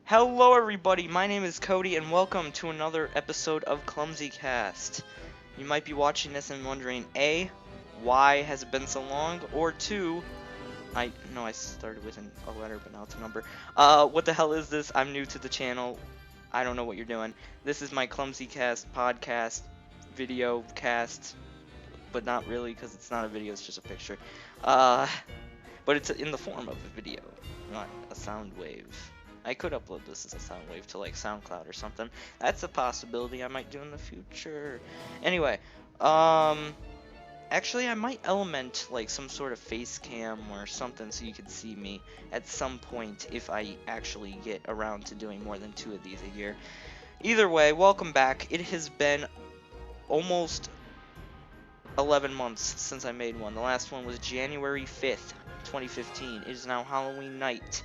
Hello everybody, my name is Cody and welcome to another episode of Clumsy Cast. You might be watching this and wondering, A, why has it been so long? Or 2, I started with a letter but now it's a number. What the hell is this? I'm new to the channel. I don't know what you're doing. This is my Clumsy Cast podcast, video cast, but not really because it's not a video, it's just a picture. But it's in the form of a video, not a sound wave. I could upload this as a sound wave to like SoundCloud or something. That's a possibility I might do in the future. Anyway, actually I might element like some sort of face cam or something so you can see me at some point if I actually get around to doing more than 2 of these a year. Either way, welcome back. It has been almost 11 months since I made one. The last one was January 5th, 2015. It is now Halloween night.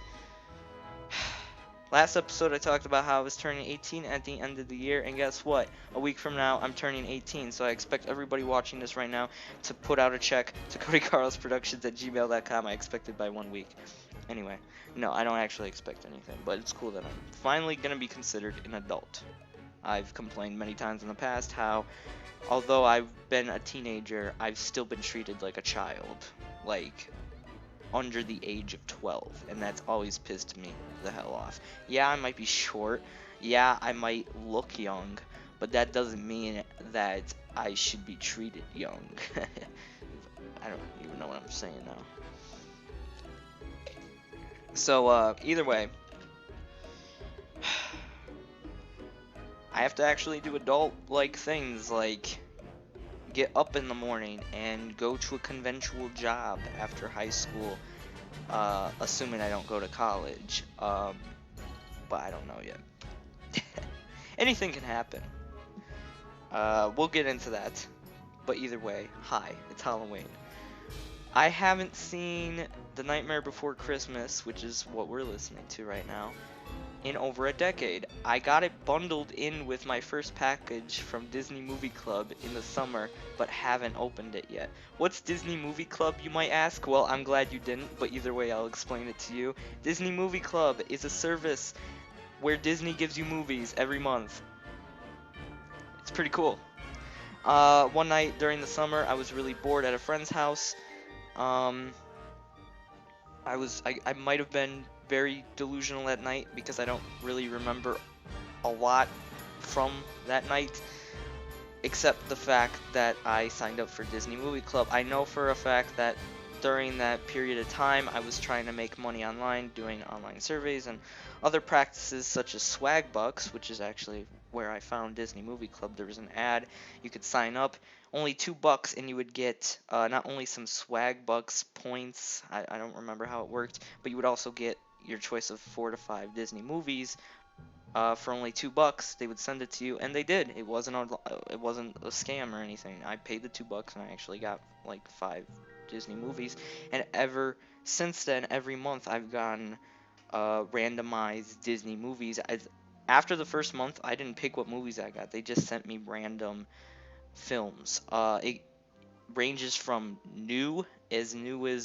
Last episode I talked about how I was turning 18 at the end of the year, and guess what? A week from now I'm turning 18, so I expect everybody watching this right now to put out a check to CodyCarlosProductions@gmail.com. I expect it by 1 week. Anyway, no, I don't actually expect anything, but it's cool that I'm finally going to be considered an adult. I've complained many times in the past how, although I've been a teenager, I've still been treated like a child, like under the age of 12, and that's always pissed me the hell off. Yeah, I might be short, yeah, I might look young, but that doesn't mean that I should be treated young. I don't even know what I'm saying now. So, either way, I have to actually do adult-like things, like get up in the morning and go to a conventional job after high school, assuming I don't go to college, but I don't know yet. Anything can happen. We'll get into that, but either way, hi, it's Halloween. I haven't seen The Nightmare Before Christmas, which is what we're listening to right now, in over a decade. I got it bundled in with my first package from Disney Movie Club in the summer, but haven't opened it yet. What's Disney Movie Club, you might ask? Well, I'm glad you didn't, but either way I'll explain it to you. Disney Movie Club is a service where Disney gives you movies every month. It's pretty cool. One night during the summer, I was really bored at a friend's house. I might have been very delusional that night because I don't really remember a lot from that night, except the fact that I signed up for Disney Movie Club. I know for a fact that during that period of time I was trying to make money online, doing online surveys and other practices such as swag bucks, which is actually where I found Disney Movie Club. There was an ad, you could sign up, only $2, and you would get not only some swag bucks points, I don't remember how it worked, but you would also get your choice of 4 to 5 Disney movies for only $2. They would send it to you, and they did. It wasn't a scam or anything. I paid the $2 and I actually got like 5 Disney movies, and ever since then, every month I've gotten randomized Disney movies. After the first month, I didn't pick what movies I got. They just sent me random films. It ranges from new as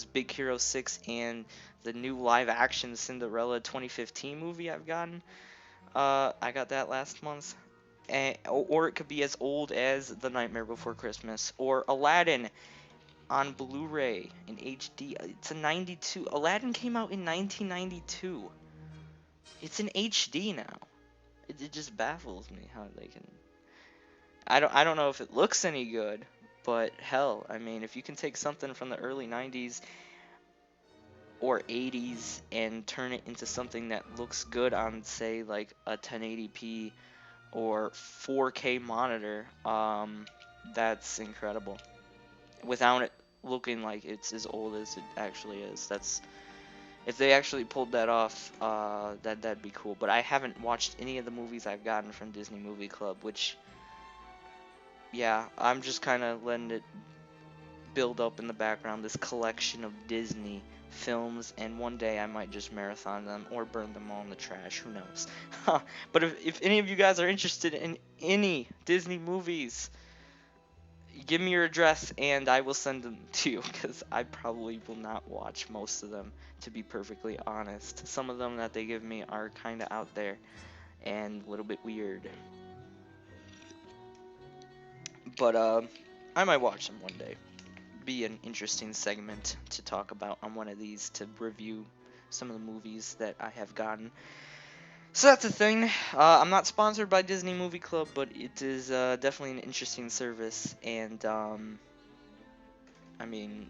Big Hero 6 and the new live-action Cinderella 2015 movie I've gotten. I got that last month. Or it could be as old as The Nightmare Before Christmas or Aladdin on Blu-ray in HD. It's a 92. Aladdin came out in 1992. It's in HD now. It just baffles me how they can. I don't know if it looks any good, but hell, I mean, if you can take something from the early 90s or 80s and turn it into something that looks good on, say, like a 1080p or 4K monitor, that's incredible. Without it looking like it's as old as it actually is. If they actually pulled that off, that'd be cool. But I haven't watched any of the movies I've gotten from Disney Movie Club, which, yeah, I'm just kind of letting it build up in the background, this collection of Disney films, and one day I might just marathon them or burn them all in the trash, who knows. But if any of you guys are interested in any Disney movies, give me your address and I will send them to you, because I probably will not watch most of them, to be perfectly honest. Some of them that they give me are kind of out there and a little bit weird. But I might watch them one day. Be an interesting segment to talk about on one of these, to review some of the movies that I have gotten. So that's the thing. I'm not sponsored by Disney Movie Club, but it is definitely an interesting service. And I mean,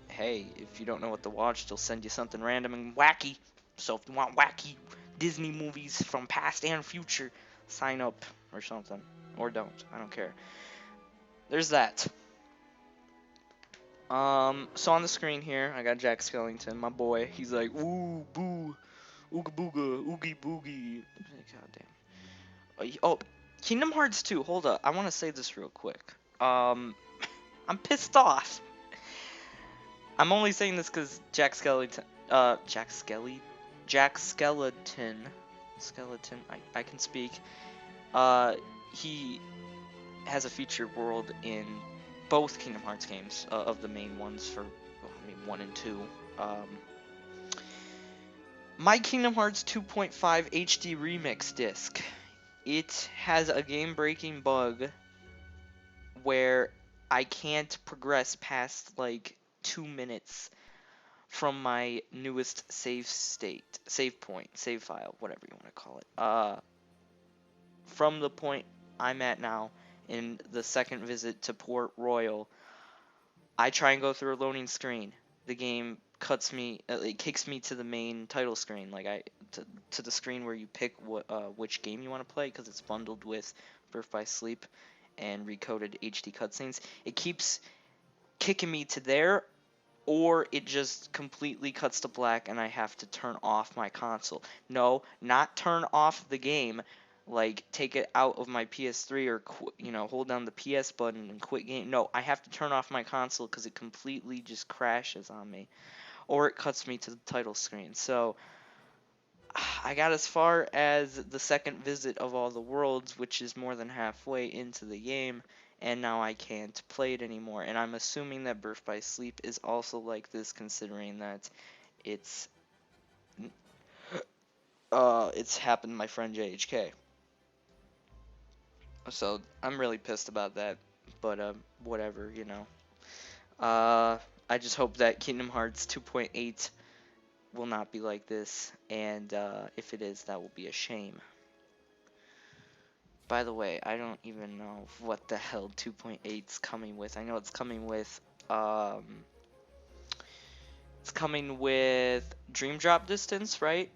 hey, if you don't know what to watch, they'll send you something random and wacky. So if you want wacky Disney movies from past and future, sign up or something. Or don't. I don't care. There's that. So on the screen here, I got Jack Skellington, my boy. He's like, ooh, boo, ooga booga, oogie boogie. Goddamn. Oh, Kingdom Hearts 2. Hold up. I want to say this real quick. I'm pissed off. I'm only saying this because Jack Skellington, Jack Skeleton, I can speak. He has a featured world in both Kingdom Hearts games, of the main ones for, well, I mean, 1 and 2. My Kingdom Hearts 2.5 HD Remix disc, it has a game-breaking bug where I can't progress past, like, 2 minutes from my newest save point, save file, whatever you want to call it. From the point I'm at now, in the second visit to Port Royal, I try and go through a loading screen. The game cuts me, it kicks me to the main title screen, like to the screen where you pick which game you want to play, because it's bundled with Birth by Sleep and recoded HD cutscenes. It keeps kicking me to there, or it just completely cuts to black and I have to turn off my console. No, not turn off the game, like take it out of my PS3 or hold down the PS button and quit game. No, I have to turn off my console because it completely just crashes on me, or it cuts me to the title screen. So I got as far as the second visit of all the worlds, which is more than halfway into the game, and now I can't play it anymore. And I'm assuming that Birth by Sleep is also like this, considering that it's happened to my friend JHK. So I'm really pissed about that, but whatever, I just hope that Kingdom Hearts 2.8 will not be like this, and if it is, that will be a shame. By the way, I don't even know what the hell 2.8's coming with. I know it's coming with Dream Drop Distance, right?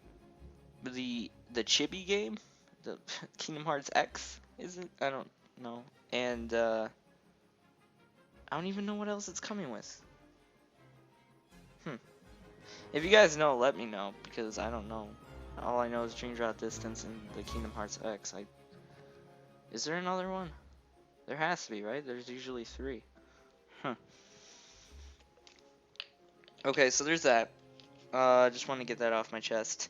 The Chibi game, the Kingdom Hearts X, is it? I don't know. And I don't even know what else it's coming with. If you guys know, let me know, because I don't know. All I know is Dream Drop Distance and the Kingdom Hearts X. Is there another one? There has to be, right? There's usually 3. Okay, so there's that. Just want to get that off my chest.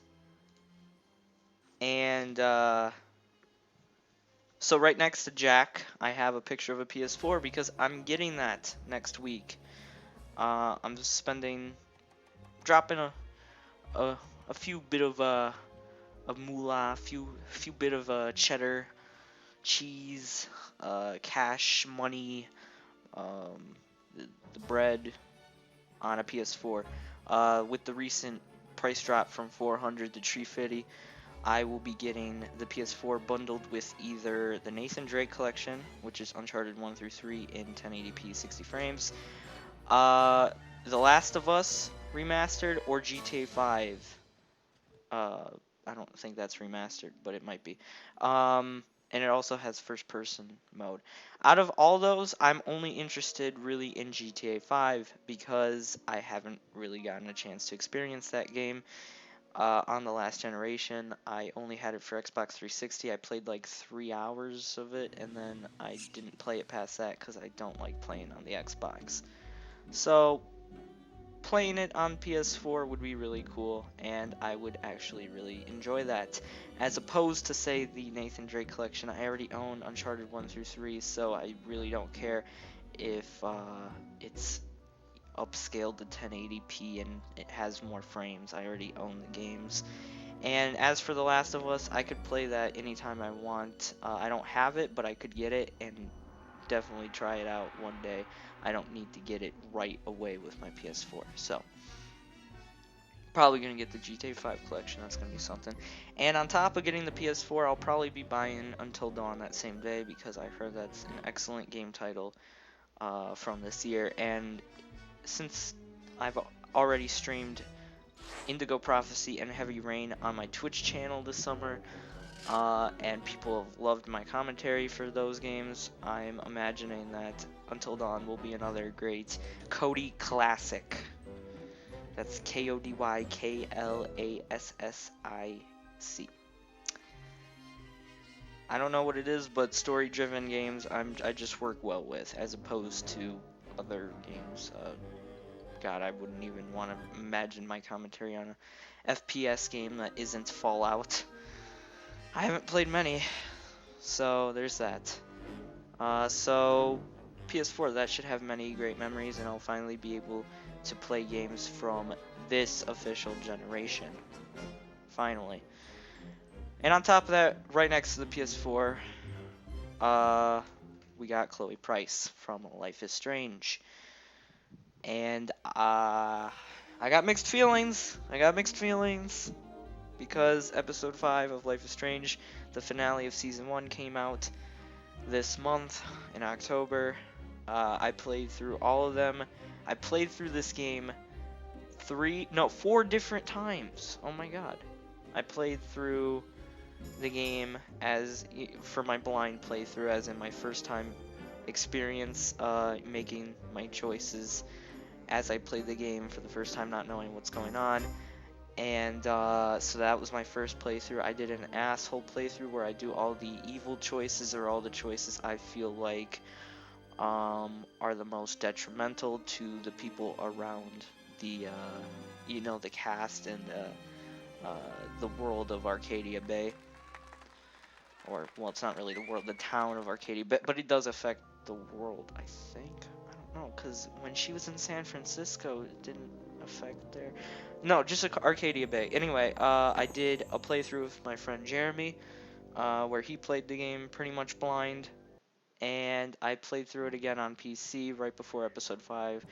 And so right next to Jack, I have a picture of a PS4 because I'm getting that next week. I'm just dropping a few bit of moolah, few bit of cheddar, cheese, cash, money, the bread on a PS4. With the recent price drop from 400 to 350, I will be getting the PS4 bundled with either the Nathan Drake collection, which is Uncharted 1 through 3 in 1080p 60 frames, The Last of Us remastered, or GTA 5. I don't think that's remastered, but it might be. And it also has first-person mode. Out of all those, I'm only interested really in GTA 5 because I haven't really gotten a chance to experience that game. On the last generation, I only had it for Xbox 360. I played like 3 hours of it, and then I didn't play it past that because I don't like playing on the Xbox. So playing it on PS4 would be really cool, and I would actually really enjoy that. As opposed to, say, the Nathan Drake collection, I already own Uncharted 1 through 3, so I really don't care. if it's upscaled to 1080p and it has more frames. I already own the games. And as for The Last of Us, I could play that anytime I want. I don't have it, but I could get it and definitely try it out one day. I don't need to get it right away with my PS4. So, probably going to get the GTA 5 collection. That's going to be something. And on top of getting the PS4, I'll probably be buying Until Dawn that same day because I heard that's an excellent game title from this year. And since I've already streamed Indigo Prophecy and Heavy Rain on my Twitch channel this summer, and people have loved my commentary for those games, I'm imagining that Until Dawn will be another great Cody classic. That's KODYKLASSIC. I don't know what it is, but story-driven games I just work well with, as opposed to other games. God, I wouldn't even want to imagine my commentary on a FPS game that isn't Fallout. I haven't played many, so there's that. So PS4, that should have many great memories, and I'll finally be able to play games from this official generation. Finally. And on top of that, right next to the PS4, we got Chloe Price from Life is Strange. And I got mixed feelings. Because episode 5 of Life is Strange, the finale of season 1, came out this month in October. I played through all of them. I played through this game 4 different times. Oh my god. I played through the game for my blind playthrough, as in my first time experience making my choices as I played the game for the first time, not knowing what's going on. And so that was my first playthrough. I did an asshole playthrough where I do all the evil choices, or all the choices I feel like are the most detrimental to the people around the the cast and the world of Arcadia Bay. Or, well, it's not really the world, the town of Arcadia, but it does affect the world, I think. I don't know, because when she was in San Francisco, it didn't affect there. No, just Arcadia Bay. Anyway, I did a playthrough with my friend Jeremy, where he played the game pretty much blind, and I played through it again on PC right before episode 5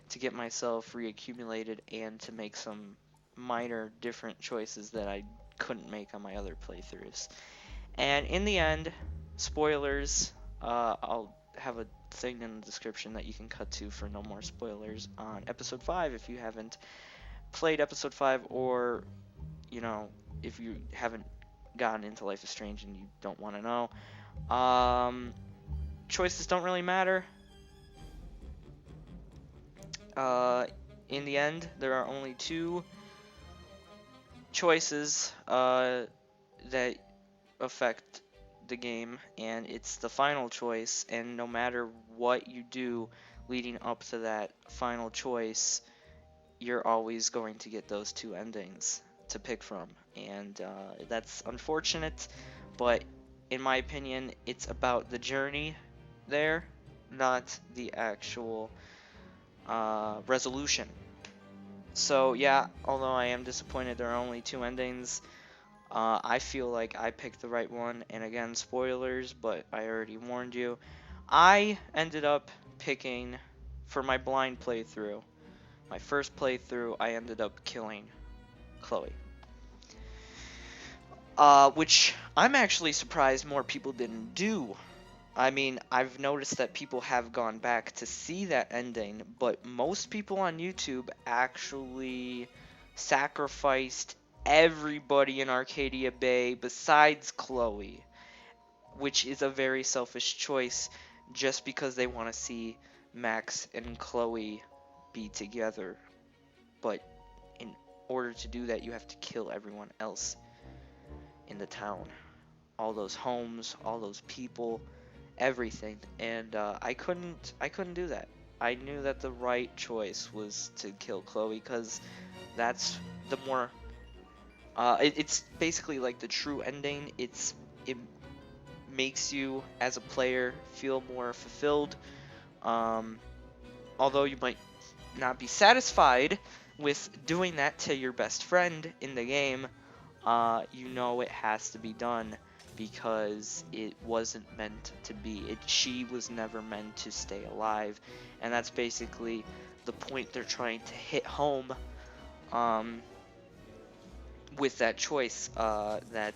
to get myself reaccumulated and to make some minor different choices that I couldn't make on my other playthroughs. And in the end, spoilers, I'll have a thing in the description that you can cut to for no more spoilers on episode 5 if you haven't played episode 5, or, if you haven't gotten into Life is Strange and you don't want to know. Choices don't really matter. In the end, there are only 2 choices that affect the game, and it's the final choice, and no matter what you do leading up to that final choice, you're always going to get those 2 endings to pick from, and that's unfortunate, but in my opinion, it's about the journey there, not the actual resolution. So yeah, although I am disappointed there are only 2 endings, I feel like I picked the right one, and again, spoilers, but I already warned you. I ended up picking, for my blind playthrough, my first playthrough, I ended up killing Chloe. Which I'm actually surprised more people didn't do. I mean, I've noticed that people have gone back to see that ending, but most people on YouTube actually sacrificed everybody in Arcadia Bay besides Chloe, which is a very selfish choice just because they want to see Max and Chloe be together. But in order to do that, you have to kill everyone else in the town. All those homes, all those people, everything. And I couldn't do that. I knew that the right choice was to kill Chloe, because that's the more it's basically like the true ending. It makes you as a player feel more fulfilled. Although you might not be satisfied with doing that to your best friend in the game, you know it has to be done because it wasn't meant to be. She was never meant to stay alive, and that's basically the point they're trying to hit home with that choice, that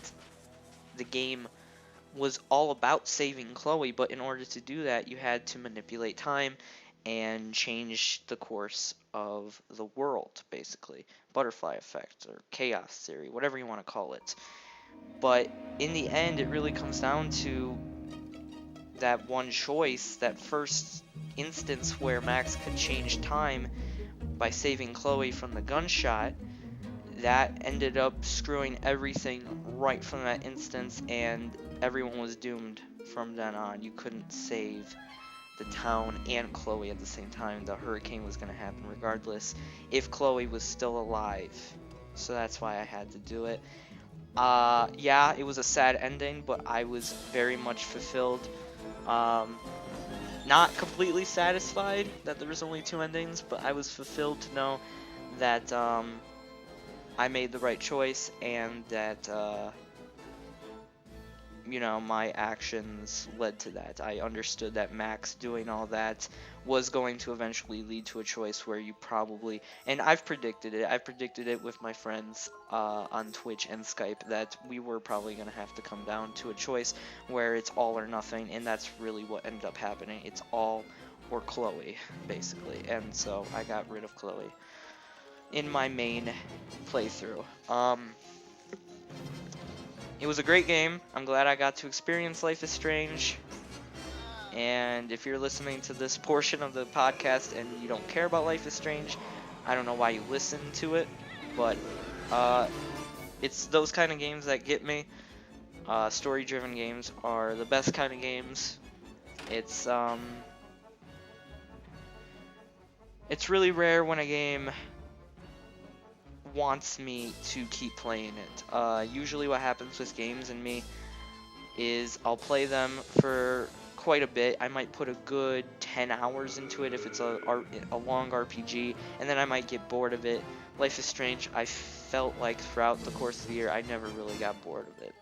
the game was all about saving Chloe, but in order to do that, you had to manipulate time and change the course of the world, basically. Butterfly effect, or chaos theory, whatever you want to call it. But in the end, it really comes down to that one choice, that first instance where Max could change time by saving Chloe from the gunshot. That ended up screwing everything right from that instance, and everyone was doomed from then on. You couldn't save the town and Chloe at the same time. The hurricane was going to happen regardless if Chloe was still alive. So that's why I had to do it. Yeah, it was a sad ending, but I was very much fulfilled. Not completely satisfied that there was only 2 endings, but I was fulfilled to know that I made the right choice, and that you know, my actions led to that. I understood that Max doing all that was going to eventually lead to a choice where you probably, and I've predicted it with my friends on Twitch and Skype, that we were probably going to have to come down to a choice where it's all or nothing, and that's really what ended up happening. It's all or Chloe, basically, and so I got rid of Chloe in my main playthrough. It was a great game. I'm glad I got to experience Life is Strange. And if you're listening to this portion of the podcast and you don't care about Life is Strange, I don't know why you listen to it. But it's those kind of games that get me. Story-driven games are the best kind of games. It's really rare when a game wants me to keep playing it. Usually what happens with games and me is I'll play them for quite a bit. I might put a good 10 hours into it if it's a long RPG, and then I might get bored of it. Life is Strange, I felt like throughout the course of the year, I never really got bored of it.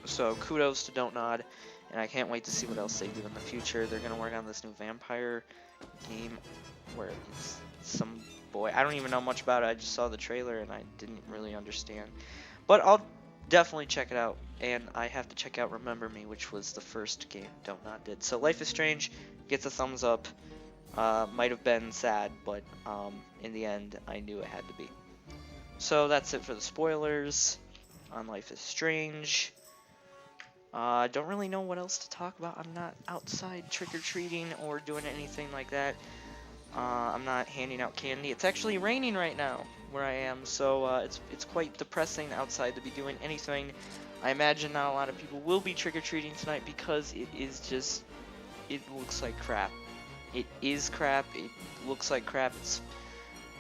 So kudos to Don't Nod, and I can't wait to see what else they do in the future. They're going to work on this new vampire game where it's some boy. I don't even know much about it. I just saw the trailer and I didn't really understand. But I'll definitely check it out. And I have to check out Remember Me, which was the first game Don't Nod did. So Life is Strange gets a thumbs up. Might have been sad, but in the end, I knew it had to be. So that's it for the spoilers on Life is Strange. I don't really know what else to talk about. I'm not outside trick-or-treating or doing anything like that. I'm not handing out candy. It's actually raining right now where I am, so it's quite depressing outside to be doing anything. I imagine not a lot of people will be trick-or-treating tonight because it looks like crap. It is crap. It looks like crap. It's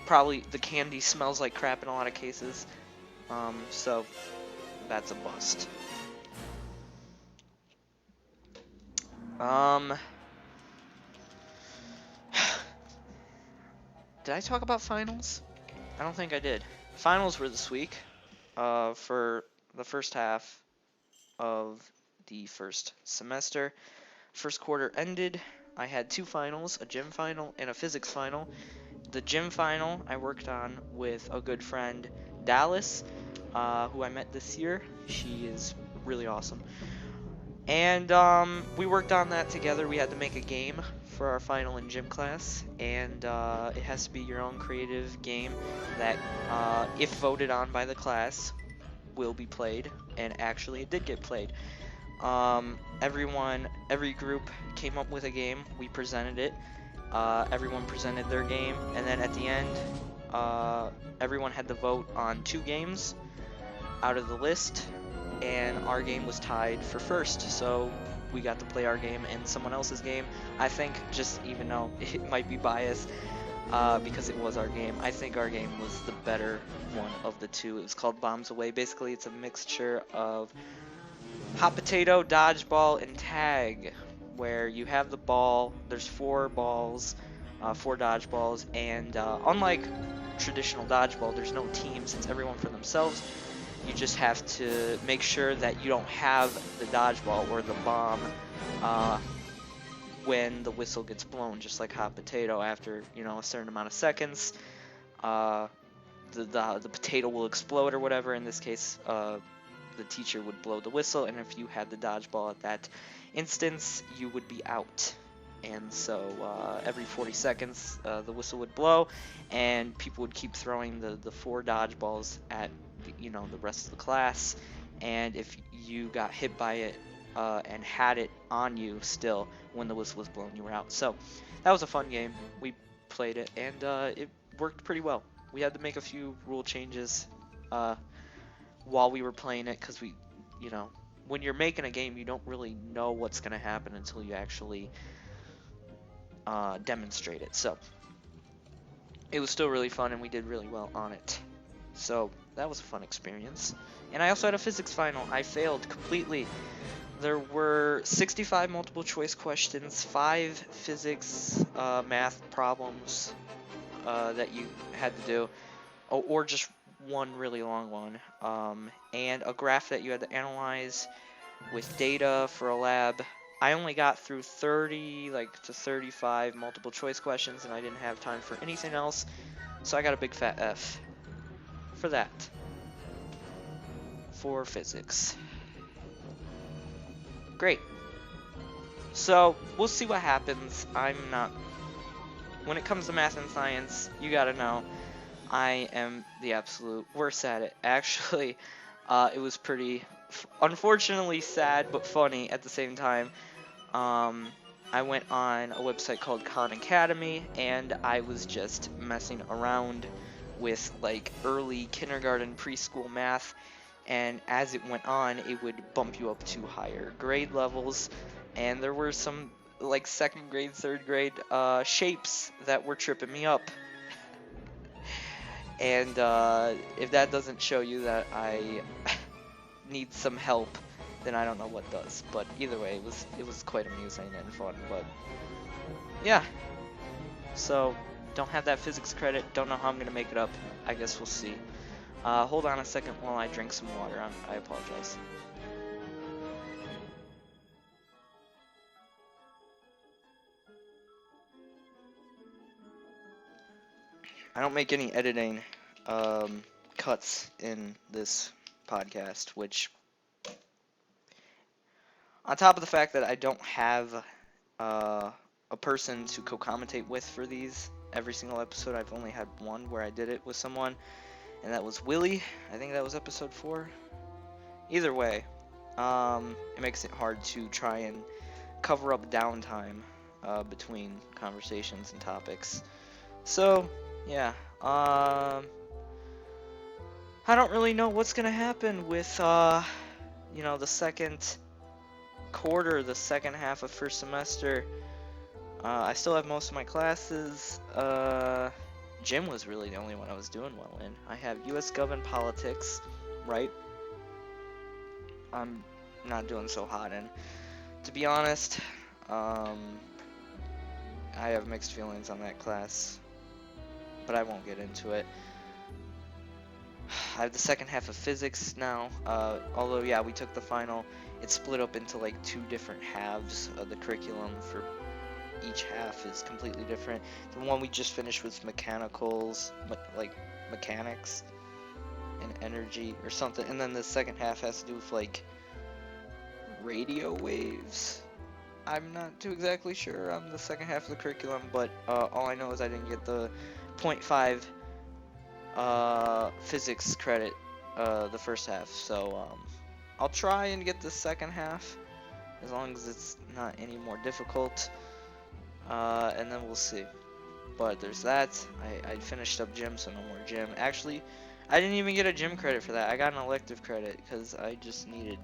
probably, the candy smells like crap in a lot of cases. So that's a bust. Did I talk about finals? I don't think I did. Finals were this week, for the first half of the first semester. First quarter ended. I had 2 finals, a gym final and a physics final. The gym final I worked on with a good friend, Dallas, who I met this year. She is really awesome. And we worked on that together. We had to make a game for our final in gym class, and it has to be your own creative game that, if voted on by the class, will be played. And actually, it did get played. Every group came up with a game. We presented it. Everyone presented their game, and then at the end, everyone had to vote on 2 games out of the list, and our game was tied for first, so we got to play our game and someone else's game. I think, just even though it might be biased, because it was our game, I think our game was the better one of the 2. It was called Bombs Away. Basically, it's a mixture of hot potato, dodgeball, and tag, where you have the ball. There's 4 balls, 4 dodgeballs, and unlike traditional dodgeball, there's no teams. It's everyone for themselves. You just have to make sure that you don't have the dodgeball or the bomb when the whistle gets blown, just like hot potato. After a certain amount of seconds, the potato will explode or whatever. In this case, the teacher would blow the whistle, and if you had the dodgeball at that instance, you would be out. And so every 40 seconds, the whistle would blow, and people would keep throwing the 4 dodgeballs at the rest of the class. And if you got hit by it and had it on you still when the whistle was blown, you were out. So that was a fun game. We played it, and it worked pretty well. We had to make a few rule changes while we were playing it, because when you're making a game, you don't really know what's going to happen until you actually demonstrate it. So it was still really fun, and we did really well on it. So that was a fun experience. And I also had a physics final. I failed completely. There were 65 multiple choice questions, 5 physics math problems that you had to do, or just one really long one, and a graph that you had to analyze with data for a lab. I only got through 30 to 35 multiple choice questions, and I didn't have time for anything else, so I got a big fat F for that, for physics. Great. So we'll see what happens. When it comes to math and science, you gotta know, I am the absolute worst at it. Actually, it was pretty, unfortunately, sad but funny at the same time. I went on a website called Khan Academy, and I was just messing around with early kindergarten, preschool math, and as it went on, it would bump you up to higher grade levels, and there were some 2nd grade, 3rd grade shapes that were tripping me up. And if that doesn't show you that I need some help, then I don't know what does. But either way, it was quite amusing and fun. But yeah, so don't have that physics credit. Don't know how I'm gonna make it up. I guess we'll see. Hold on a second while I drink some water. I apologize. I don't make any editing cuts in this podcast, which, on top of the fact that I don't have a person to co-commentate with for these every single episode, I've only had one where I did it with someone, and that was Willie. I think that was episode 4. Either way, it makes it hard to try and cover up downtime between conversations and topics. So yeah, I don't really know what's gonna happen with the second quarter, the second half of first semester. I still have most of my classes. Gym was really the only one I was doing well in. I have US Gov and Politics, right? I'm not doing so hot in. To be honest, I have mixed feelings on that class, but I won't get into it. I have the second half of physics now, although yeah, we took the final. It's split up into 2 different halves. The curriculum for each half is completely different. The one we just finished was mechanicals, mechanics and energy or something, and then the second half has to do with radio waves. I'm not too exactly sure on the second half of the curriculum, but all I know is I didn't get the 0.5 physics credit the first half, so I'll try and get the second half as long as it's not any more difficult, and then we'll see. But there's that. I finished up gym, so no more gym. Actually, I didn't even get a gym credit for that. I got an elective credit because I just needed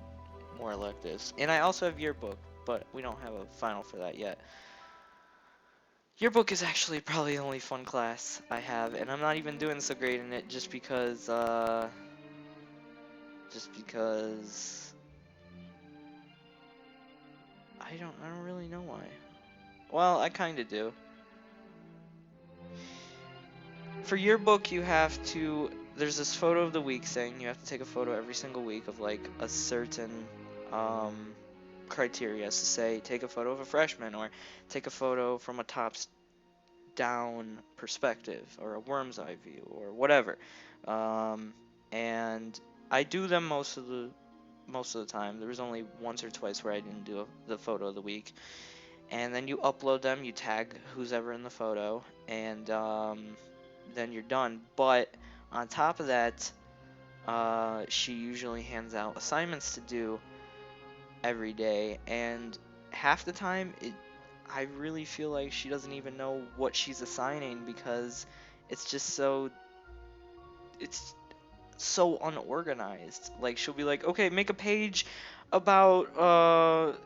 more electives. And I also have yearbook, but we don't have a final for that yet. Yearbook is actually probably the only fun class I have, and I'm not even doing so great in it just because I don't really know why. Well, I kind of do. For yearbook, you have to. There's this photo of the week thing. You have to take a photo every single week of like a certain criteria. So say, take a photo of a freshman, or take a photo from a tops down perspective, or a worm's eye view, or whatever. And I do them most of the time. There was only once or twice where I didn't do the photo of the week. And then you upload them, you tag who's ever in the photo, and then you're done. But on top of that, she usually hands out assignments to do every day, and half the time I really feel like she doesn't even know what she's assigning, because it's just it's so unorganized. Like, she'll be like, okay, make a page about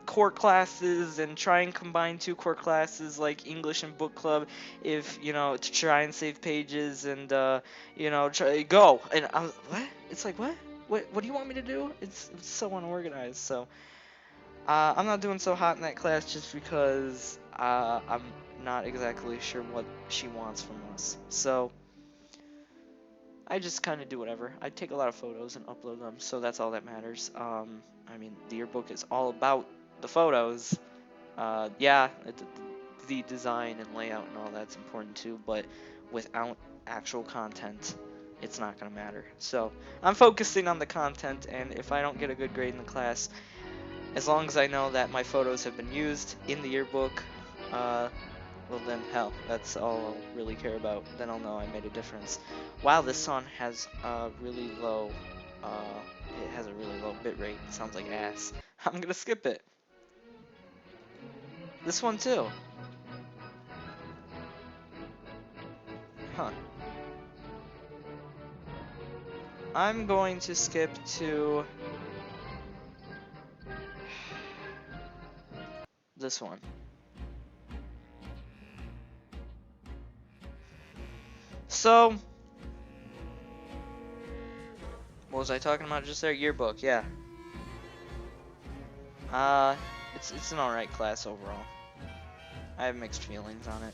core classes and try and combine two core classes like English and book club, if to try and save pages, and try go. And I was, what? It's like, what do you want me to do? It's so unorganized. So I'm not doing so hot in that class, just because I'm not exactly sure what she wants from us. So I just kind of do whatever. I take a lot of photos and upload them, so that's all that matters. I mean, the yearbook is all about the photos. Yeah, the design and layout and all that's important too, but without actual content, it's not going to matter. So I'm focusing on the content, and if I don't get a good grade in the class, as long as I know that my photos have been used in the yearbook, well then, hell, that's all I'll really care about. Then I'll know I made a difference. Wow, this song has a really low, it has a really low bit rate. It sounds like ass. I'm gonna skip it. This one too. Huh. I'm going to skip to this one. So, what was I talking about just there? Yearbook, yeah. It's an alright class overall. I have mixed feelings on it.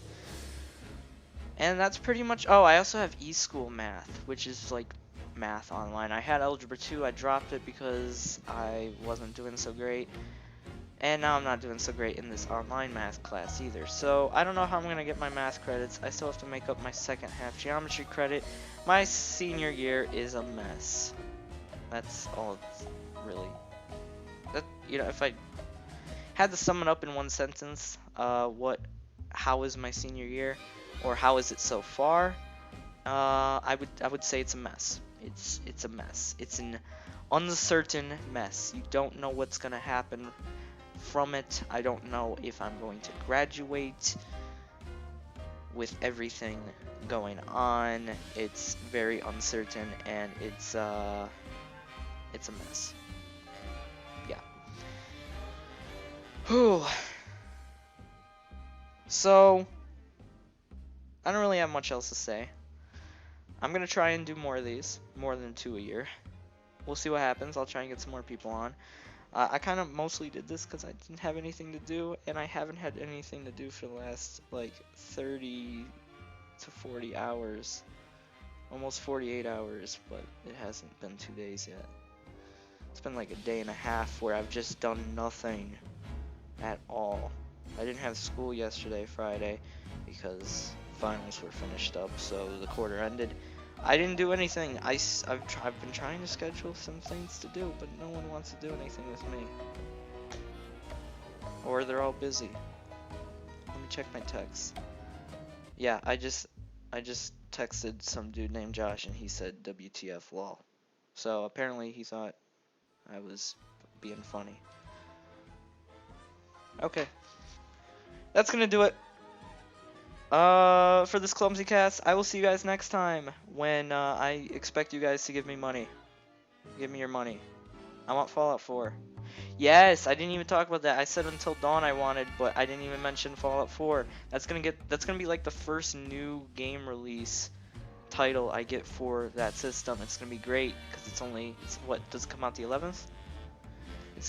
And that's pretty much. Oh, I also have eSchool Math, which is like math online. I had Algebra 2, I dropped it because I wasn't doing so great. And now I'm not doing so great in this online math class either. So I don't know how I'm going to get my math credits. I still have to make up my second half geometry credit. My senior year is a mess. That's all it's really. If I had to sum it up in one sentence, how is my senior year, or how is it so far? I would say it's a mess. It's a mess. It's an uncertain mess. You don't know what's gonna happen from it. I don't know if I'm going to graduate with everything going on. It's very uncertain, and it's a mess. Yeah. Whew. So I don't really have much else to say. I'm gonna try and do more of these, more than 2 a year. We'll see what happens. I'll try and get some more people on. I kind of mostly did this because I didn't have anything to do, and I haven't had anything to do for the last like 30 to 40 hours, almost 48 hours, but it hasn't been 2 days yet. It's been like a day and a half where I've just done nothing at all. I didn't have school yesterday, Friday, because finals were finished up, so the quarter ended. I didn't do anything. I've been trying to schedule some things to do, but no one wants to do anything with me. Or they're all busy. Let me check my texts. Yeah, I just texted some dude named Josh, and he said WTF lol. So apparently he thought I was being funny. Okay. That's gonna do it. For this Clumsy cast, I will see you guys next time when I expect you guys to give me money. Give me your money. I want Fallout 4. Yes, I didn't even talk about that. I said Until Dawn I wanted, but I didn't even mention Fallout 4. That's gonna be like the first new game release title I get for that system. It's gonna be great because it's what does it come out the 11th?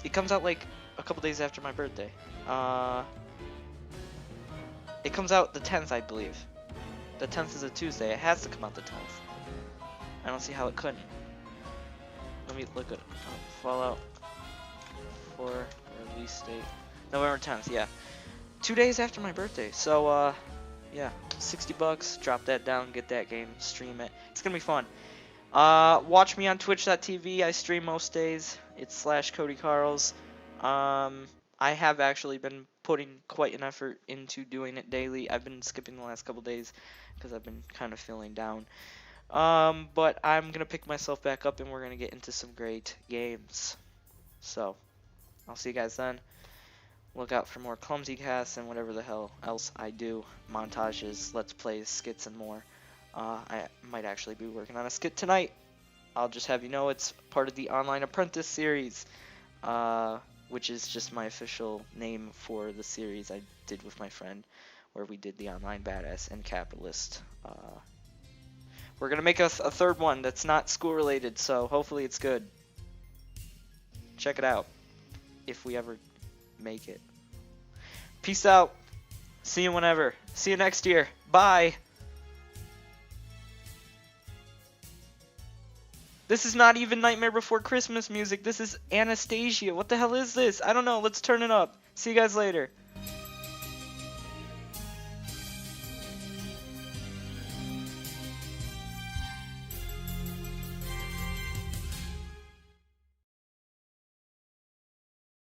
It comes out like a couple days after my birthday. It comes out the 10th, I believe. The 10th is a Tuesday. It has to come out the 10th. I don't see how it couldn't. Let me look at Fallout 4 release date. November 10th, yeah. 2 days after my birthday. So, yeah. $60. Drop that down, get that game, stream it. It's gonna be fun. Watch me on twitch.tv. I stream most days. It's /CodyCarls. I have actually been putting quite an effort into doing it daily. I've been skipping the last couple days because I've been kind of feeling down. But I'm gonna pick myself back up and we're gonna get into some great games. So, I'll see you guys then. Look out for more Clumsy casts and whatever the hell else I do. Montages, let's plays, skits, and more. I might actually be working on a skit tonight. I'll just have you know it's part of the Online Apprentice series, which is just my official name for the series I did with my friend, where we did the Online Badass and Capitalist. We're going to make a third one that's not school-related, so hopefully it's good. Check it out, if we ever make it. Peace out. See you whenever. See you next year. Bye. This is not even Nightmare Before Christmas music. This is Anastasia. What the hell is this? I don't know. Let's turn it up. See you guys later.